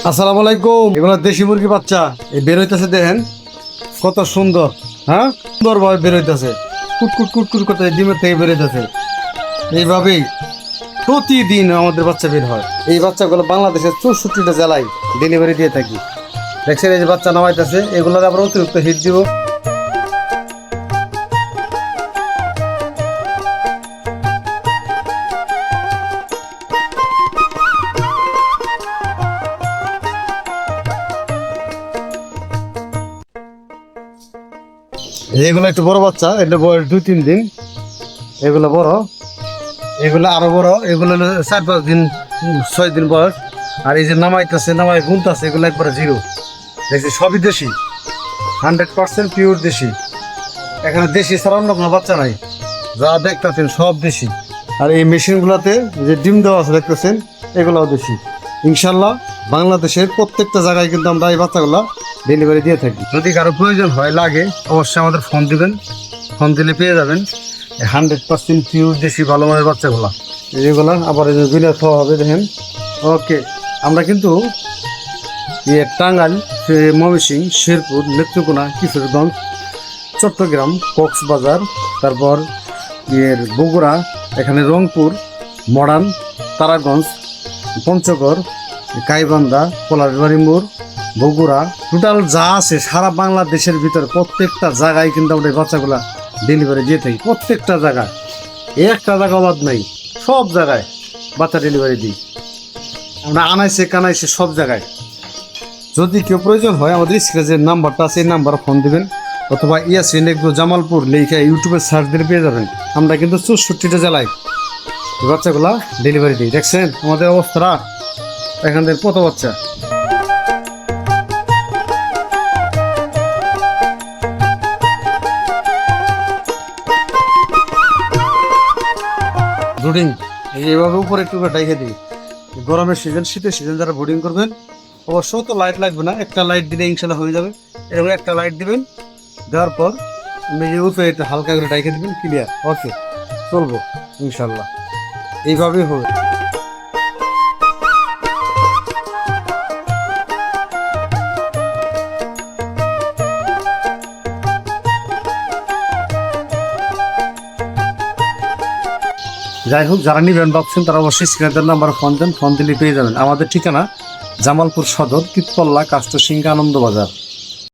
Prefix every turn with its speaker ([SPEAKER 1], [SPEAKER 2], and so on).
[SPEAKER 1] আসসালামু আলাইকুম। এগুলো দেশি মুরগি বাচ্চা এই বের হইতেছে, দেখেন কত সুন্দর। হ্যাঁ, সুন্দর ভাবে বের হইতেছে, কুটকুট কুটকুট করতে ডিমের থেকে বের হইতেছে। এইভাবেই প্রতিদিন আমাদের বাচ্চা বের হয়। এই বাচ্চাগুলো বাংলাদেশের 64টা জেলায় ডেলিভারি দিয়ে থাকি। দেখছেন এই যে বাচ্চা নামাইতেছে, এগুলোর আবার অতিরিক্ত হিট দিব। এগুলো একটু বড় বাচ্চা, এটা বয়স 2-3 দিন। এগুলো বড়, এগুলো আরো বড়, এগুলো হলো 4-5 দিন 6 দিন বয়স। আর এই যে নামাইতেছে, নামাই গুনতেছে, এগুলো একবারে জিরো। দেখছি সবই দেশি, 100% পিওর দেশি। এখানে দেশি ছাড়া অন্য কোনো বাচ্চা নাই, যা দেখতেছেন সব দেশি। আর এই মেশিনগুলোতে যে ডিম দেওয়া আছে দেখতেছেন, এগুলোও দেশি। ইনশাল্লাহ বাংলাদেশের প্রত্যেকটা জায়গায় কিন্তু আমরা এই বাচ্চাগুলো ডেলিভারি দিয়ে থাকি। যদি কারো প্রয়োজন হয়, লাগে, অবশ্যই আমাদের ফোন দিবেন। ফোন দিলে পেয়ে যাবেন 100% পিওর দেশি ভালো মানের বাচ্চাগুলো। যেগুলো আবার এই যে বিলে খাওয়া হবে, দেখেন। ওকে, আমরা কিন্তু টাঙ্গাইল, ময়মনসিংহ, শেরপুর, নেত্রকোনা, কিশোরগঞ্জ, চট্টগ্রাম, কক্সবাজার, তারপর বগুড়া, এখানে রংপুর, মরান, তারাগঞ্জ, পঞ্চগড়, গাইবান্ধা, পলাশবাড়ি মোড়, বগুড়া, টোটাল যা আছে সারা বাংলাদেশের ভিতরে প্রত্যেকটা জায়গায় কিন্তু আমরা এই বাচ্চাগুলা ডেলিভারি দিয়ে থাকি। প্রত্যেকটা জায়গায়, একটা জায়গা বাদ নাই, সব জায়গায় বাচ্চা ডেলিভারি দিই আমরা, আনাইছে কানাইছে সব জায়গায়। যদি কেউ প্রয়োজন হয়, আমাদের স্ক্রিনে যে নাম্বারটা আছে এই নাম্বারে ফোন দেবেন, অথবা ইয়াসিন এগ্রো জামালপুর লিখে ইউটিউবে সার্চ দিয়ে পেয়ে যাবেন। আমরা কিন্তু 64টা জেলায় বাচ্চাগুলা ডেলিভারি দিই। দেখছেন আমাদের অবস্থাটা, এখান থেকে কত বাচ্চা। ব্রুডিং এইভাবে উপরে একটু ডাইকে দিই। গরমের সিজন, শীতের সিজন যারা ব্রুডিং করবেন, অবশ্য তো লাইট লাগবে না, একটা লাইট দিলে ইনশাল্লাহ হয়ে যাবে। এরকম একটা লাইট দিবেন, দেওয়ার পর উপরে একটু হালকা করে ডাইকে দিবেন, ক্লিয়ার। ওকে, চলবো ইনশাল্লাহ, এইভাবেই হবে। যাই হোক, যারা নিবেন ভাবছেন তারা অবশ্যই স্ক্রিনের নাম্বার ফোন দেন, ফোন দিলে পেয়ে যাবেন। আমাদের ঠিকানা জামালপুর সদর, কিতপল্লা, কাস্টসিংহা, আনন্দবাজার।